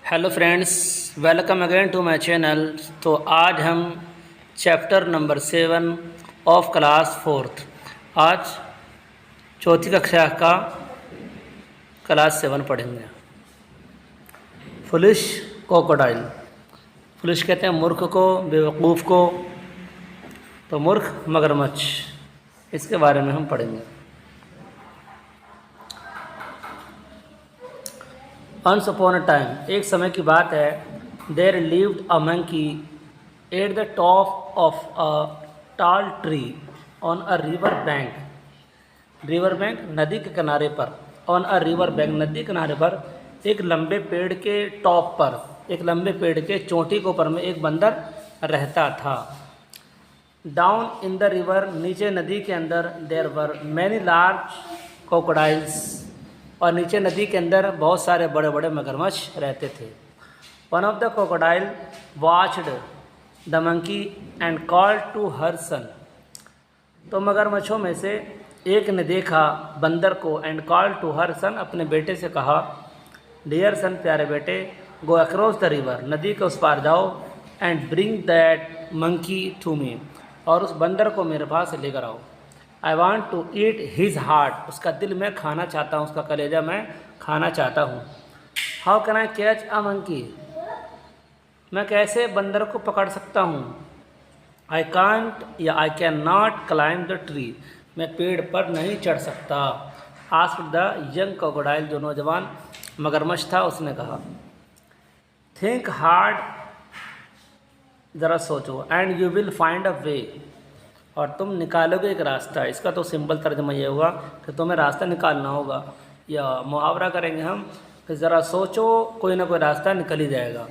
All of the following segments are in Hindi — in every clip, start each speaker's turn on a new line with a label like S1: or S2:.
S1: Hello friends, welcome again to my channel. तो आज हम chapter number 7 of class 4th आज चौथी कक्षा का क्लास 7 पढ़ेंगे। Foolish crocodile. फुलिश कहते हैं मूर्ख को, बेवकूफ़ को। तो मूर्ख मगरमच्छ, इसके बारे में हम पढ़ेंगे। Once upon a time, एक समय की बात है, there lived a monkey at the top of a tall tree on a river bank. River bank नदी के किनारे पर, on a river bank नदी के किनारे पर एक लंबे पेड़ के टॉप पर, एक लंबे पेड़ के चोटी के ऊपर में एक बंदर रहता था। डाउन इन द रिवर, नीचे नदी के अंदर, there were many large crocodiles, और नीचे नदी के अंदर बहुत सारे बड़े बड़े मगरमच्छ रहते थे। One of the crocodile watched the monkey and called to her son. तो मगरमच्छों में से एक ने देखा बंदर को, and called to her son, अपने बेटे से कहा, डियर सन, प्यारे बेटे, गो अक्रॉस द रिवर, नदी के उस पार जाओ, and bring that monkey to me, और उस बंदर को मेरे पास लेकर आओ। I want to eat his heart, उसका दिल मैं खाना चाहता हूँ, उसका कलेजा मैं खाना चाहता हूँ। How can I catch a monkey, मैं कैसे बंदर को पकड़ सकता हूँ। आई कांट या I can not climb the tree, मैं पेड़ पर नहीं चढ़ सकता। आस्क्ड द यंग क्रोकोडाइल, जो नौजवान मगरमच्छ था उसने कहा। थिंक हार्ड, ज़रा सोचो, and you will find a way, और तुम निकालोगे एक रास्ता। इसका तो सिंपल तर्जमा ये होगा कि तुम्हें रास्ता निकालना होगा, या मुहावरा करेंगे हम कि ज़रा सोचो, कोई ना कोई रास्ता निकल ही जाएगा।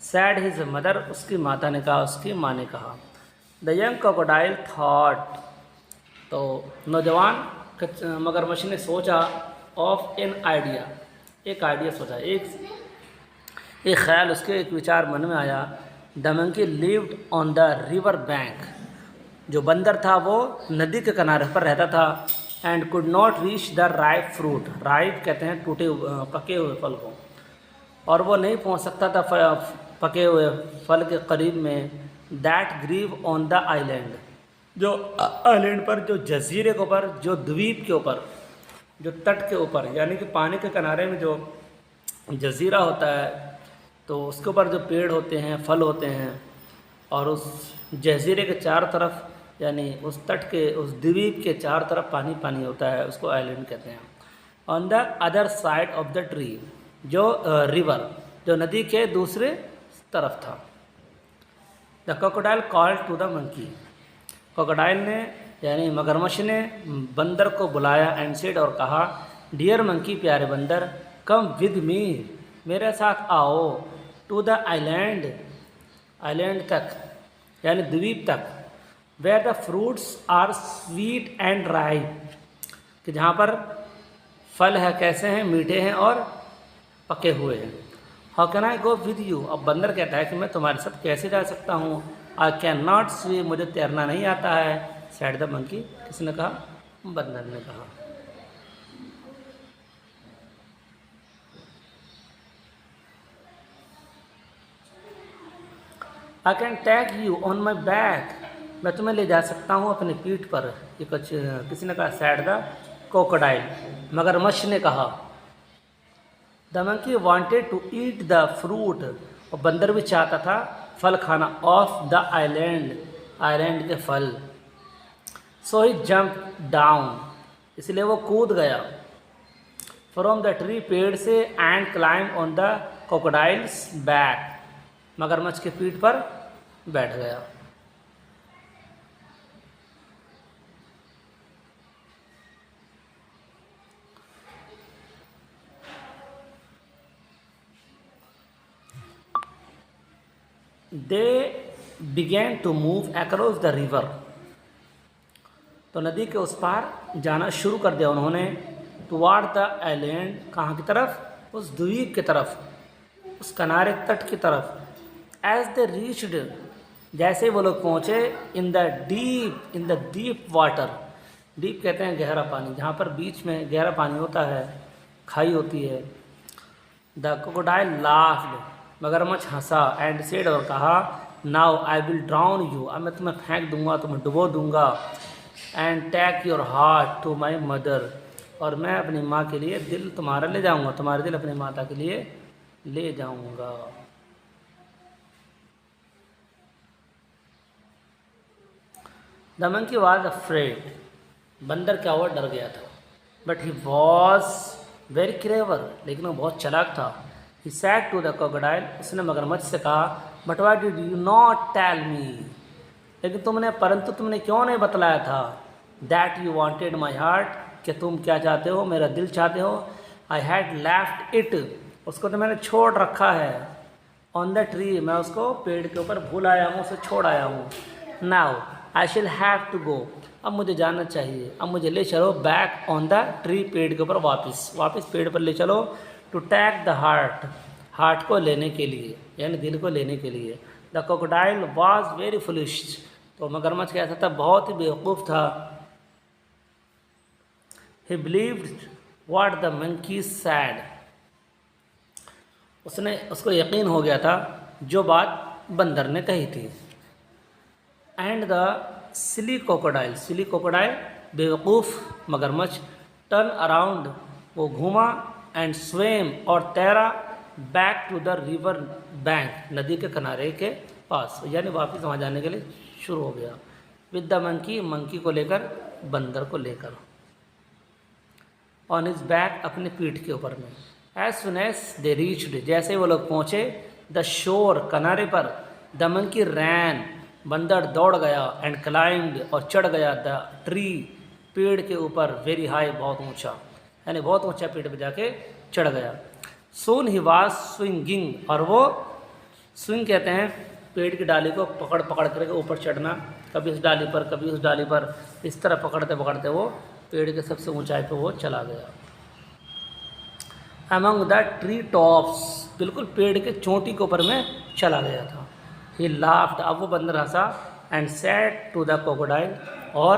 S1: सैड हिज मदर, उसकी माता ने कहा, उसकी माँ ने कहा। द यंग क्रोकोडाइल थॉट, तो नौजवान मगरमच्छ ने सोचा, ऑफ एन आइडिया, एक आइडिया सोचा, एक ख्याल उसके, एक विचार मन में आया। The monkey lived on the river bank, जो बंदर था वो नदी के किनारे पर रहता था। And could not reach the ripe fruit, ripe कहते हैं टूटे पके हुए फल को, और वो नहीं पहुंच सकता था पके हुए फल के करीब में। That grieve on the island, जो आइलैंड पर, जो जजीरे के ऊपर, जो द्वीप के ऊपर, जो तट के ऊपर, यानी कि पानी के किनारे में जो जजीरा होता है, तो उसके ऊपर जो पेड़ होते हैं, फल होते हैं, और उस जजीरे के चारों तरफ, यानी उस तट के, उस द्वीप के चारों तरफ पानी पानी होता है, उसको आइलैंड कहते हैं। On the other side of the tree, जो रिवर, जो नदी के दूसरे तरफ था। The crocodile called to the monkey, crocodile ने यानी मगरमच्छ ने बंदर को बुलाया, एंड सेड, और कहा, डियर मंकी, प्यारे बंदर, कम विद मी, मेरे साथ आओ, टू द आइलैंड, आइलैंड तक, यानी द्वीप तक, where the fruits are sweet and ripe, कि जहाँ पर फल है, कैसे हैं, मीठे हैं और पके हुए हैं। How can I go with you, अब बंदर कहता है कि मैं तुम्हारे साथ कैसे जा सकता हूँ। आई कैन नॉट स्विम, मुझे तैरना नहीं आता है। सैड द मंकी, किसने कहा, बंदर ने कहा। I can tag you on my back, मैं तुम्हें ले जा सकता हूँ अपनी पीठ पर। ये कुछ किसी ने कहा, सैड द क्रोकोडाइल, मगरमच्छ ने कहा। The monkey wanted to eat the fruit, और बंदर भी चाहता था फल खाना, ऑफ द आइलैंड, आइलैंड के फल। सो ही जंप डाउन, इसलिए वो कूद गया, फ्रॉम द ट्री, पेड़ से, and climb on the crocodile's back, मगरमच्छ के पीठ पर बैठ गया। They began to move across the river, तो नदी के उस पार जाना शुरू कर दिया उन्होंने। टुवार्ड द आइलैंड, कहाँ की तरफ, उस द्वीप की तरफ, उस किनारे तट की तरफ। एज दे रीच्ड, जैसे वो लोग पहुँचे, इन द डीप वाटर, डीप कहते हैं गहरा पानी, जहाँ पर बीच में गहरा पानी होता है, खाई होती है। द क्रोकोडाइल लाफ्ड, मगरमच्छ हंसा एंड सेड और कहा, now I will drown you, अब मैं तुम्हें फेंक दूंगा, तुम्हें डुबो दूंगा, and take your heart to my mother, और मैं अपनी माँ के लिए दिल तुम्हारा ले जाऊंगा, तुम्हारे दिल अपनी माता के लिए ले जाऊंगा। द मंकी वॉज अफ्रेड, बंदर क्या हुआ, डर गया था। But he was very clever, लेकिन वो बहुत चालाक था। He said to the crocodile, उसने मगरमच्छ से कहा, but why did you not tell me, लेकिन परंतु तुमने क्यों नहीं बतलाया था, that you wanted my heart, कि तुम क्या चाहते हो, मेरा दिल चाहते हो। आई हैड लेफ्ट इट, उसको तो मैंने छोड़ रखा है, ऑन द ट्री, मैं उसको पेड़ के ऊपर भूल आया हूँ, उसे छोड़ आया हूँ। नाउ आई शिल हैव टू गो, अब मुझे जाना चाहिए, अब मुझे ले चलो बैक ऑन द ट्री, पेड़ के ऊपर वापस पेड़ पर ले चलो, टू टेक द हार्ट को लेने के लिए, यानी दिल को लेने के लिए। The crocodile was very foolish, तो मगरमच्छ कैसा था, बहुत ही बेवकूफ़ था। ही believed what the monkey sad, उसको यकीन हो गया था जो बात बंदर ने कही थी। एंड द सिली क्रोकोडाइल बेवकूफ़ मगरमच्छ, टर्न अराउंड, वो घूमा, एंड स्वेम, और तैरा, back to the river bank, नदी के किनारे के पास, यानी वापस वहाँ जाने के लिए शुरू हो गया। विद द मंकी को लेकर, बंदर को लेकर, ऑन हिज बैक, अपने पीठ के ऊपर में। As soon as they reached, जैसे वो लोग पहुँचे, द शोर, किनारे पर, द मंकी रैन, बंदर दौड़ गया, एंड क्लाइम्ड, और चढ़ गया, द ट्री, पेड़ के ऊपर, वेरी हाई, बहुत ऊंचा, यानी बहुत ऊंचा पेड़ पे जाके चढ़ गया। सून ही वाज स्विंगिंग, और वो स्विंग कहते हैं पेड़ की डाली को पकड़ करके ऊपर चढ़ना, कभी इस डाली पर कभी उस डाली पर, इस तरह पकड़ते वो पेड़ के सबसे ऊंचाई पे वो चला गया। अमंग द ट्री टॉप्स, बिल्कुल पेड़ के चोटी के ऊपर में चला गया था। ही लाफ्ड, अब वो बंदर हंसा, and said to the crocodile, और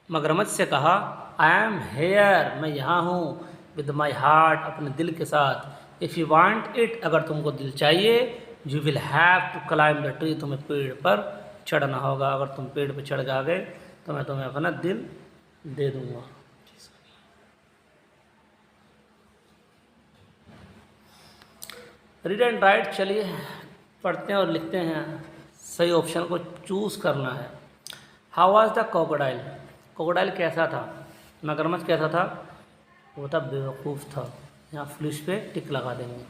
S1: मगरमच्छ से कहा, आई एम हेयर, मैं यहाँ हूँ, विद माई हार्ट, अपने दिल के साथ। इफ़ यू वांट इट, अगर तुमको दिल चाहिए, you will have to climb the tree, तुम्हें पेड़ पर चढ़ना होगा, अगर तुम पेड़ पर चढ़ गए तो मैं तुम्हें अपना दिल दे दूँगा। रीड एंड राइट, चलिए पढ़ते हैं और लिखते हैं, सही ऑप्शन को चूज़ करना है। हाउ वाज द क्रोकोडाइल कैसा था, मगरमच्छ कैसा था, वो था बेवकूफ़ था, यहाँ फ्लिश पे टिक लगा देंगे।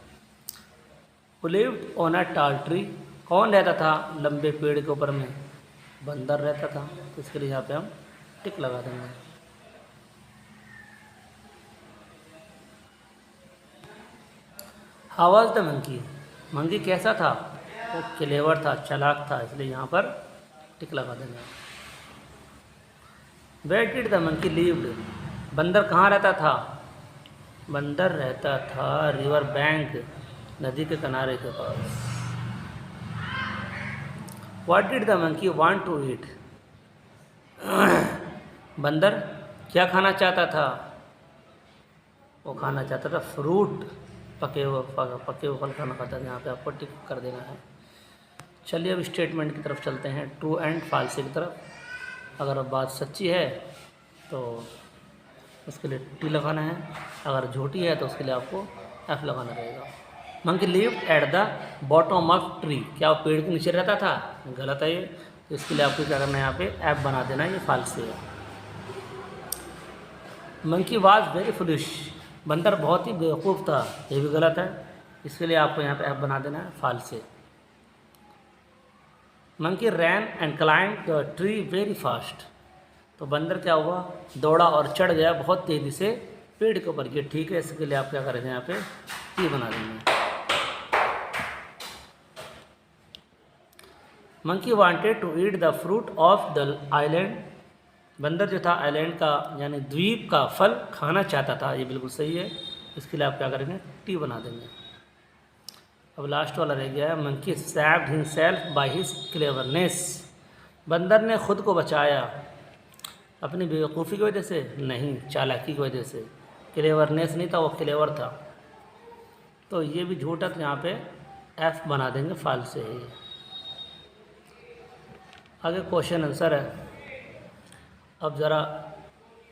S1: हु लिव्ड ऑन अ टाल ट्री, कौन रहता था लंबे पेड़ के ऊपर में, बंदर रहता था, तो इसके लिए यहाँ पे हम टिक लगा देंगे। हाउ वाज द मंकी कैसा था, वो क्लेवर था, चालाक था, इसलिए यहाँ पर टिक लगा देंगे। Where did the monkey lived, बंदर कहाँ रहता था, बंदर रहता था रिवर बैंक, नदी के किनारे के पास। What did the monkey want to eat, बंदर क्या खाना चाहता था, वो खाना चाहता था फ्रूट, पके हुए फल खाना खाता था। यहाँ पे आपको टिक कर देना है। चलिए अब स्टेटमेंट की तरफ चलते हैं, ट्रू एंड फॉल्स की तरफ। अगर बात सच्ची है तो उसके लिए टी लगाना है, अगर झूठी है तो उसके लिए आपको एफ लगाना रहेगा। Monkey lived at the bottom of tree, क्या वो पेड़ के नीचे रहता था, गलत है ये, तो इसके लिए आपको क्या करना है, यहाँ पे एफ बना देना है, ये फॉल्स है। मंकी वाज वेरी फुलिश, बंदर बहुत ही बेवकूफ़ था, ये भी गलत है, इसके लिए आपको यहाँ पे एफ बना देना है, फॉल्स है। Monkey ran and climb the tree very fast, तो बंदर क्या हुआ, दौड़ा और चढ़ गया बहुत तेज़ी से पेड़ के ऊपर, ये ठीक है, इसके लिए आप क्या करेंगे, यहाँ पे टी बना देंगे। Monkey wanted to eat the fruit of the island, बंदर जो था आइलैंड का यानी द्वीप का फल खाना चाहता था, ये बिल्कुल सही है, इसके लिए आप क्या करेंगे, टी बना देंगे। अब लास्ट वाला रह गया है, monkey saved himself by his cleverness, बंदर ने खुद को बचाया अपनी बेवकूफ़ी की वजह से, नहीं, चालाकी की वजह से, क्लेवरनेस नहीं था, वो क्लेवर था, तो ये भी झूठा, तो यहाँ पे एफ बना देंगे फाल से ही। आगे क्वेश्चन आंसर है। अब ज़रा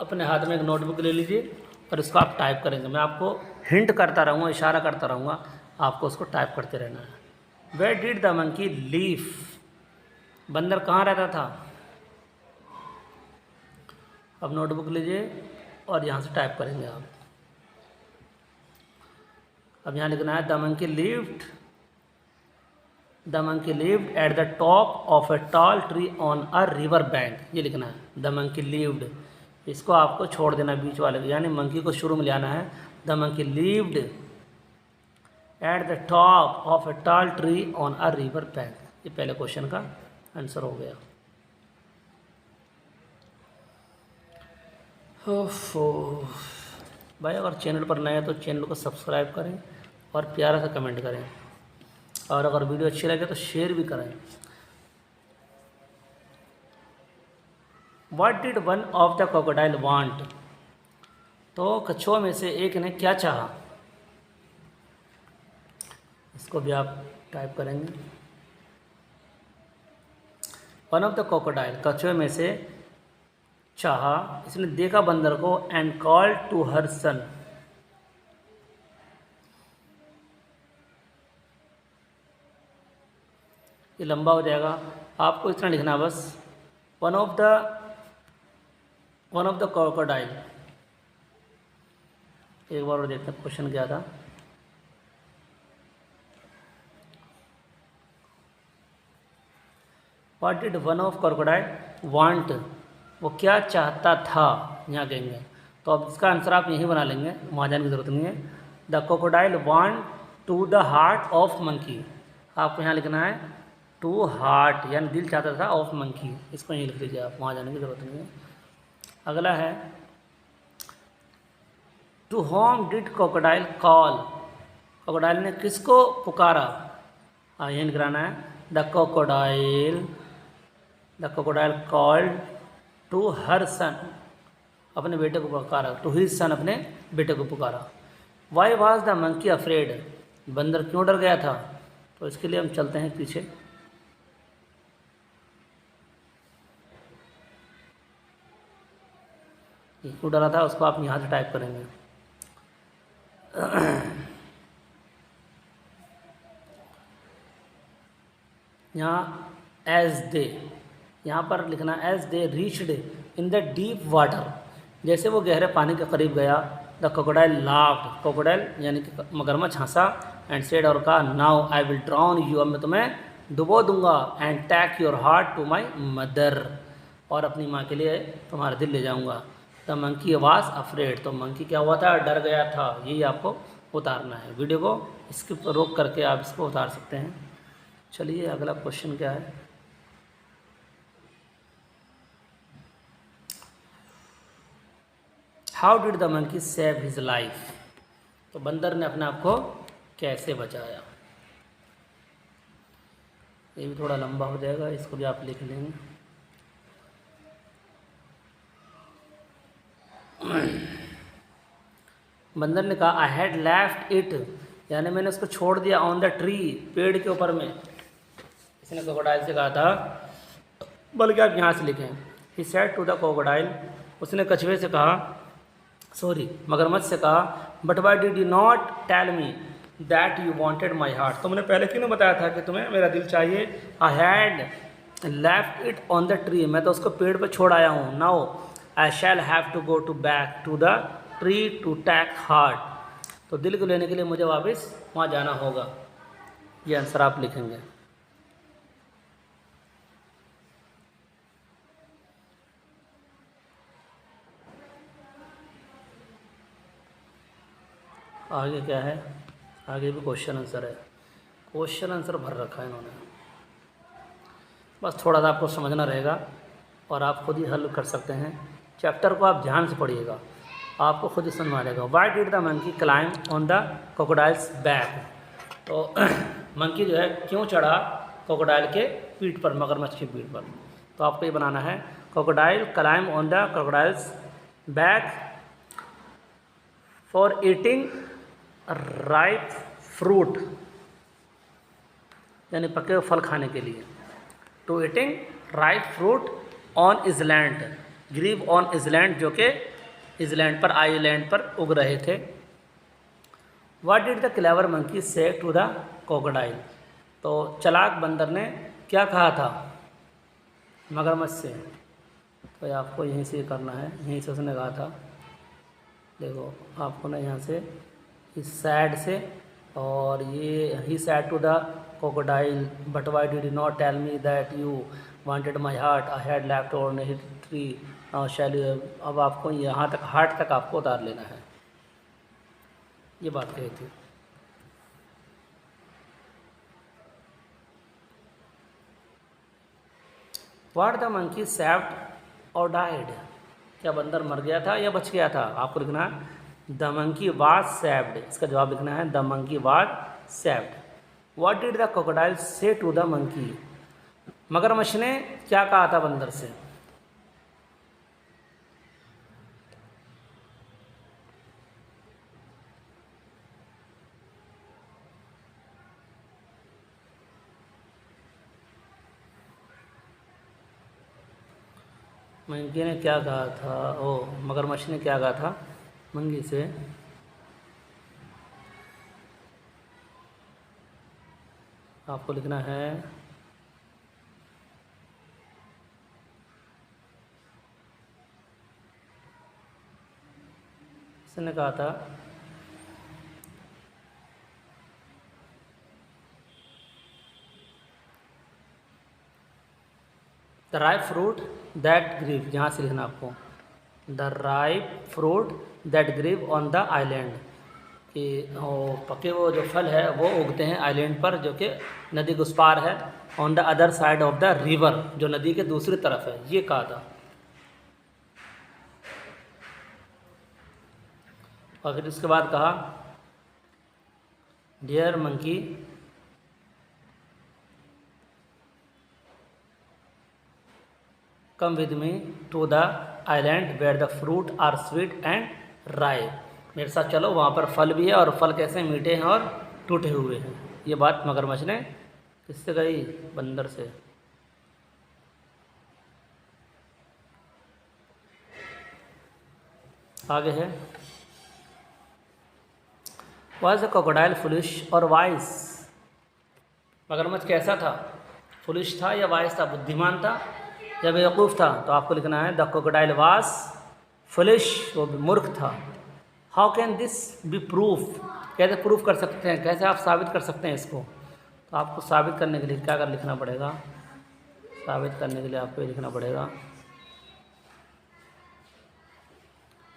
S1: अपने हाथ में एक नोटबुक ले लीजिए और इसको आप टाइप करेंगे। मैं आपको हिंट करता रहूँगा, इशारा करता रहूँगा, आपको उसको टाइप करते रहना है। Where did the monkey live? बंदर कहाँ रहता था? अब नोटबुक लीजिए और यहाँ से टाइप करेंगे आप। अब यहाँ लिखना है the monkey lived at the top of a tall tree on a river bank. ये लिखना है द मंकी लिव्ड। इसको आपको छोड़ देना बीच वाले को, यानी मंकी को शुरू में ले आना है। The monkey lived at the top of a tall tree on a river bank. ये पहले क्वेश्चन का आंसर हो गया। भाई अगर चैनल पर नए हैं तो चैनल को सब्सक्राइब करें और प्यारा सा कमेंट करें, और अगर वीडियो अच्छी लगे तो शेयर भी करें। What did one of the crocodile want? तो कछुआ में से एक ने क्या चाहा? इसको भी आप टाइप करेंगे। वन ऑफ द crocodile, कछुए में से चाहा, इसने देखा बंदर को, एंड कॉल्ड टू हर सन। ये लंबा हो जाएगा, आपको इतना लिखना है बस। One of the crocodile। एक बार और देखते हैं क्वेश्चन क्या था। What did one of crocodile want? वो क्या चाहता था, यहाँ कहेंगे। तो अब इसका आंसर आप यहीं बना लेंगे, वहाँ जाने की ज़रूरत नहीं है। The crocodile want to the heart of monkey. आपको यहाँ लिखना है टू हार्ट, यानी दिल चाहता था ऑफ मंकी। इसको यहीं लिख लीजिए आप, वहाँ जाने की ज़रूरत नहीं है। अगला है to whom did crocodile call? crocodile ने किसको पुकारा? यहीं लिखना है the crocodile called to her son. अपने बेटे को पुकारा, टू हिज सन, अपने बेटे को पुकारा। Why was the monkey afraid? बंदर क्यों डर गया था? तो इसके लिए हम चलते हैं पीछे। क्यों डरा था उसको आप यहाँ से टाइप करेंगे। यहाँ एज दे, यहाँ पर लिखना as they reached in the deep water. जैसे वो गहरे पानी के करीब गया, द crocodile लाफ्ड, crocodile यानी कि मगरमच्छ हंसा, एंड सेड, और कहा, now I will drown you, अब मैं तुम्हें डुबो दूंगा, and take your heart to my mother, और अपनी माँ के लिए तुम्हारा दिल ले जाऊंगा। द मंकी वाज अफ्रेड, तो मंकी क्या हुआ था? डर गया था। यही आपको उतारना है। वीडियो को स्किप रोक करके आप इसको उतार सकते हैं। चलिए अगला क्वेश्चन क्या है। How did the monkey save his life? तो बंदर ने अपने आप को कैसे बचाया? ये भी थोड़ा लंबा हो जाएगा, इसको भी आप लिख लेंगे। बंदर ने कहा आई हैड लेफ्ट इट, यानी मैंने उसको छोड़ दिया, ऑन द ट्री, पेड़ के ऊपर में। इसने crocodile से कहा था, बल्कि आप यहाँ से लिखें, he said to the crocodile, उसने कछुए से कहा, मगरमच्छ से कहा, but why did you not tell me that you wanted my heart? तुमने पहले क्यों नहीं बताया था कि तुम्हें मेरा दिल चाहिए? I had left it on the tree, मैं तो उसको पेड़ पर छोड़ आया हूँ। Now I shall have to go to back to the tree to take heart, तो दिल को लेने के लिए मुझे वापस वहाँ जाना होगा। ये आंसर आप लिखेंगे। आगे क्या है? आगे भी क्वेश्चन आंसर है। क्वेश्चन आंसर भर रखा है इन्होंने, बस थोड़ा सा आपको समझना रहेगा और आप खुद ही हल कर सकते हैं। चैप्टर को आप ध्यान से पढ़िएगा, आपको खुद ही समझ में आ जाएगा। Why did the monkey climb on the crocodile's back? तो मंकी जो है क्यों चढ़ा क्रोकोडाइल के पीठ पर, मगरमच्छ की पीठ पर? तो आपको ये बनाना है crocodile climb on the crocodile's back for eating ripe fruit. यानी पके हुए फल खाने के लिए। To eating ripe fruit on island, grew on island, जो कि इजलैंड पर, आइलैंड पर उग रहे थे। What did the clever monkey say to the crocodile, तो चालाक बंदर ने क्या कहा था मगरमच्छ से। तो ये आपको यहीं से करना है, यहीं से उसने कहा था। देखो आपको ना यहाँ से इस साइड से, और ये he said to the crocodile but why did you not tell me that you wanted my heart, I had left on hit tree now shall you. अब आपको यहाँ तक, हार्ट तक आपको उतार लेना है, ये बात कही थी। व्हाट द मंकी सेव्ड और डाइड, क्या बंदर मर गया था या बच गया था। आपको लिखना है द मंकी वाज सेव्ड, इसका जवाब लिखना है the monkey was saved. What did the crocodile से टू द मंकी, मगरमच्छ ने क्या कहा था बंदर से। मंकी ने क्या कहा था, ओ मगरमच्छ ने क्या कहा था मंकी से। आपको लिखना है उसने कहा था the ripe fruit that grew, यहाँ से लिखना आपको the ripe fruit that grieve on the island, कि पके वो जो फल है वो उगते हैं आइलैंड पर, जो कि नदी के उस पार है। On the other side of the river, जो नदी के दूसरी तरफ है, ये कहा था। और फिर उसके बाद कहा dear monkey come with me to the island where the fruits are sweet and ripe, मेरे साथ चलो, वहाँ पर फल भी है और फल कैसे मीठे हैं और टूटे हुए हैं। ये बात मगरमच्छ ने किससे कही, बंदर से। आगे है वाज द क्रोकोडाइल फुलिश और वाइस, मगरमच्छ कैसा था, फुलिश था या वाइस था, बुद्धिमान था या बेवकूफ़ था। तो आपको लिखना है द क्रोकोडाइल वाज फुलिश, वो मूर्ख था। How can this be proof, कैसे प्रूफ कर सकते हैं, कैसे आप साबित कर सकते हैं इसको। तो आपको साबित करने के लिए क्या कर लिखना पड़ेगा, साबित करने के लिए आपको ये लिखना पड़ेगा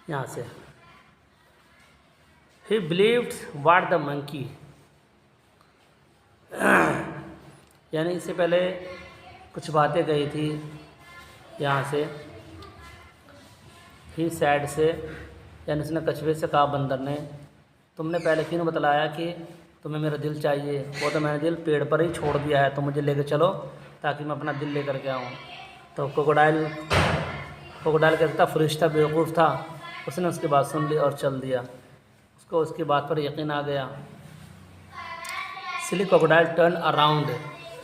S1: यहाँ से ही बिलीव्ड व्हाट द मंकी, यानी इससे पहले कुछ बातें कही थी यहाँ से ही सैड से, यानी उसने कछुए से कहा बंदर ने, तुमने पहले क्यों बतलाया कि तुम्हें मेरा दिल चाहिए, वो तो मैंने दिल पेड़ पर ही छोड़ दिया है, तो मुझे लेके चलो ताकि मैं अपना दिल लेकर के आऊँ। तो क्रोकोडाइल कहता था फुलिश था, बेवकूफ़ था, उसने उसकी बात सुन ली और चल दिया, उसको उसकी बात पर यकीन आ गया। सिली क्रोकोडाइल टर्न अराउंड,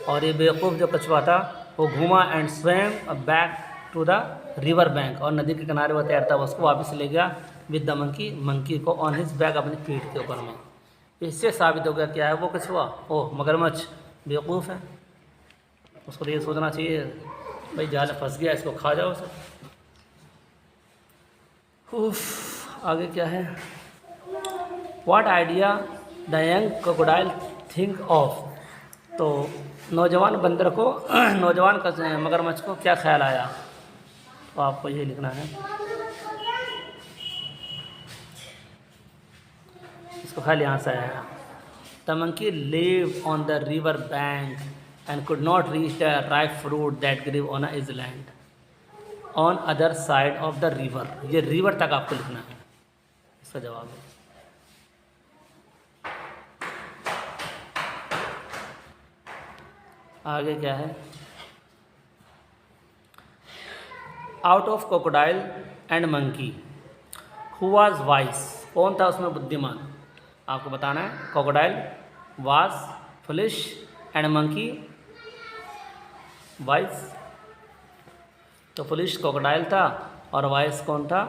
S1: और ये बेवकूफ़ जो कछुआ था वो घूमा and swim back to the river bank, और नदी के किनारे वो तैरता हुआ उसको वापस ले गया विद द मंकी, मंकी को ऑन हिज बैक, अपनी पीठ के ऊपर में। इससे साबित हो गया क्या है, वो कछुआ, ओ मगरमच्छ बेवकूफ़ है, उसको तो ये सोचना चाहिए भाई जाल फंस गया, इसको खा जाओ उसे। उफ, आगे क्या है, what idea the young crocodile think of, तो नौजवान बंदर को नौजवान मगरमच्छ को क्या ख्याल आया। तो आपको ये लिखना है, इसको ख्याल यहाँ से आया, the monkey live on the river bank and could not reach the ripe fruit that grieve on a island on other side of the river, ये रिवर तक आपको लिखना है, इसका जवाब है। आगे क्या है, out of crocodile and monkey who was vice, कौन था उसमें बुद्धिमान। आपको बताना है crocodile was foolish and monkey vice, तो फुलिश क्रोकोडाइल था और वाइस कौन था?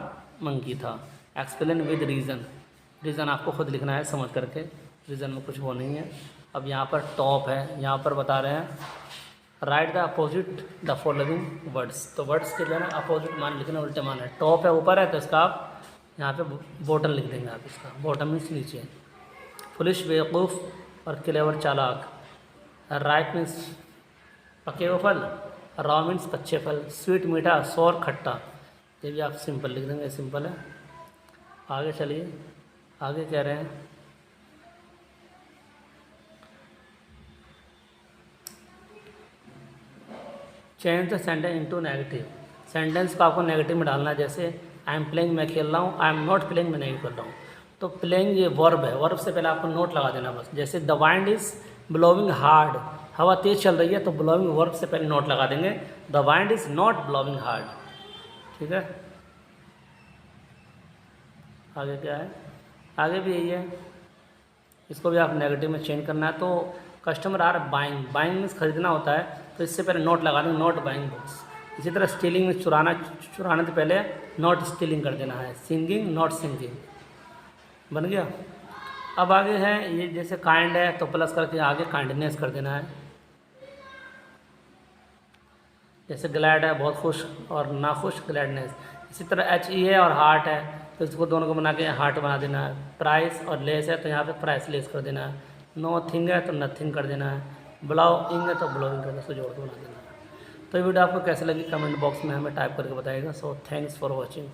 S1: मंकी था। एक्सप्लेन विद रीज़न, रीज़न आपको खुद लिखना है समझ करके, रीज़न में कुछ वो नहीं है। अब यहाँ पर टॉप है, यहाँ पर बता रहे हैं right the opposite the following words, तो वर्ड्स के जो है ना अपोजिट मान लिखना, उल्टे मान है। टॉप है ऊपर है तो इसका आप यहाँ पे बॉटम लिख देंगे आप, इसका बॉटम मीन्स नीचे। फुलिश बेवकूफ़ और क्लेवर चालाक, राइट मीन्स पके हुए फल, रॉ मीन्स कच्चे फल, स्वीट मीठा, सोर खट्टा, ये भी आप सिंपल लिख देंगे, सिंपल है। आगे चलिए, आगे कह रहे हैं change the sentence into negative, sentence को आपको नेगेटिव में डालना है। जैसे आई एम प्लेइंग, मैं खेल रहा हूँ, आई एम नॉट प्लेइंग, मैं नहीं खेल रहा हूँ। तो प्लेइंग ये वर्ब है, वर्ब से पहले आपको नोट लगा देना बस। जैसे the wind is blowing hard, हवा तेज़ चल रही है तो ब्लोइंग वर्ब से पहले नोट लगा देंगे, the wind is not blowing hard. ठीक है, आगे क्या है? आगे भी यही है, इसको भी आप नेगेटिव में चेंज करना है। तो customer are buying, buying means खरीदना होता है, तो इससे पहले नोट लगा देंगे, नॉट बाइंग बुक्स। इसी तरह स्टीलिंग में चुराना, चुराने से पहले नॉट स्टीलिंग कर देना है। सिंगिंग नॉट सिंगिंग, बन गया। अब आगे है ये, जैसे काइंड है तो प्लस करके आगे काइंडनेस कर देना है। जैसे ग्लैड है बहुत खुश और नाखुश, ग्लैडनेस। इसी तरह HE है और हार्ट है तो इसको दोनों को बना के हार्ट बना देना है। प्राइस और लेस है तो यहाँ पे प्राइस लेस कर देना है। नो थिंग है तो नथिंग कर देना है। ब्लोइंग है तो ब्लोइंग कर देना, उसको जोड़ के बना देना है। तो ये वीडियो आपको कैसे लगी कमेंट बॉक्स में हमें टाइप करके बताइएगा। So thanks for watching.